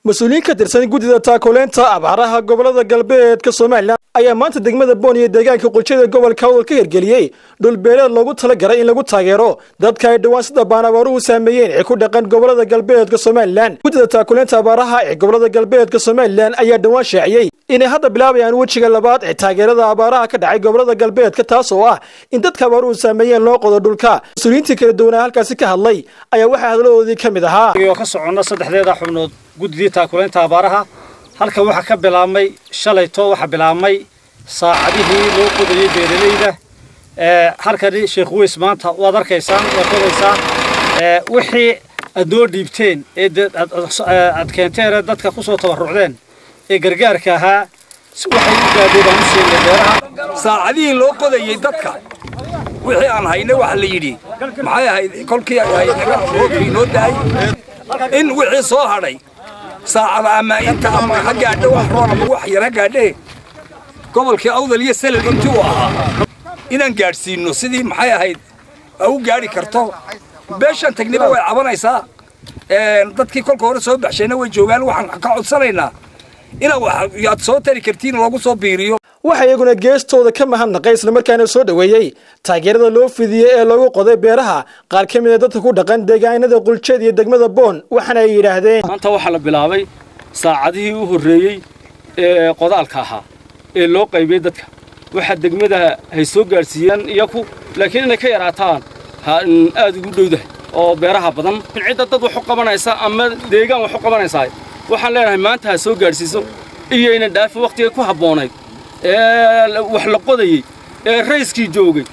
مسؤولين كترسان جودة تاكلينتا أبعرها قبل ذا قلبيت كسومالنا أي مانت دقمة بونية دقان كقولشة قبل كاول كهرجلية دول بيرد لوجو تلاقي إن لوجو تاجرو ضد كاي دوان سد بانا ورو ساميين يكون دقان قبل ذا قلبيت كسومالنا جودة تاكلينتا أبعرها قبل ذا قلبيت كسومالنا أي دوان شعيي إن هذا بلاب يعني وجه قلبات تاجر ذا أبعرها كدعي قبل ذا قلبيت كتاسوا إن ضد كورو ساميين لوجو دول كا مسؤولين تكردونا هالكاسكة هاللي أي واحد لو ذي كم ذا يقصعون صدق ذا حمود guddi taakuleynta abaaraha halka waxa ka bilaabmay shalayto waxa bilaabmay saacadihii loo qodayay beeralayda halkani Sheekh Weys maanta waad arkaysaan wixii adoo dhiibteen ad keenteen dadka ku soo tabarucdeen ee gargaarka ahaa waxay u gaadeen siinay beeraha saacadihii loo qodayay dadka wixii aan haynay wax la yiri maxay ahayd kolkii ay noo daay in wixii soo haray saacada ama inta ama xagaadho wax roon ama wax yara gaadhay gobolkii awdal iyo salal intuu ahaa inaan gaarsiino sidii maxay ahayd u gaari karto beeshan tagniba way cabanaysaa dadkii kolka hore soo baxshayna way joogaan waxaan ka codsanaynaa ina wax soo tari kartiin lagu soo biiriyo waxa iyaguna geestooda ka mahadnaqay isla markaana soo dhaweeyay taageerada loo fidiyay ee lagu qoday beeraha qaar ka mid ah dadka ku dhaqan deegaanada qulceed iyo degmada Boon waxana ay yiraahdeen maanta waxa la bilaabay saacadihii u horeeyay ee qodaalka ahaa ee loo qaybay dadka waxa degmada ay soo gaarsiiyaan iyagu laakiin inay ka yaraataan aad ugu dhowdahay oo beeraha badan cid dad wax u qabanaysa ama deegaan wax u qabanaysa waxaan leenahay maanta soo gaarsiiso iyo in dhaaf waqtiga ku haboonayd wax la qodayay raiskii joogay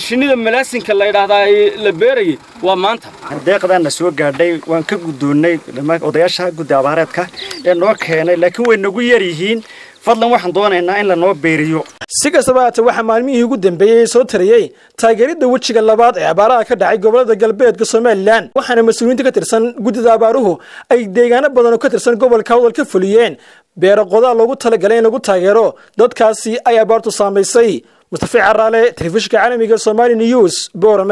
shinida malaasinka la yiraahdaa la beerayay waa maanta deeqdan soo gaadhay waan ka gudoonay odayaasha gudda abaareedka ee noo keenay laakiin way nagu yar yihiin fadlan waxaan doonaynaa in la noo beeriyo si kastaba waxa maalmihii ugu dambeeyay soo tariyay taageerada wajiga labaad ee abaaraha ka dhacay gobolada galbeedka Soomaaliland waxaana mas'uuliyiinta ka tirsan guddida abaaruhu ay deegaano badan oo ka tirsan gobolka Awdal ka fuliyeen beero qodaal loogu talagalay in lagu taageero dadkaasi ay abaartu saameysay Mustafa Caraale telefishinka caalamiga Somali News Boorama.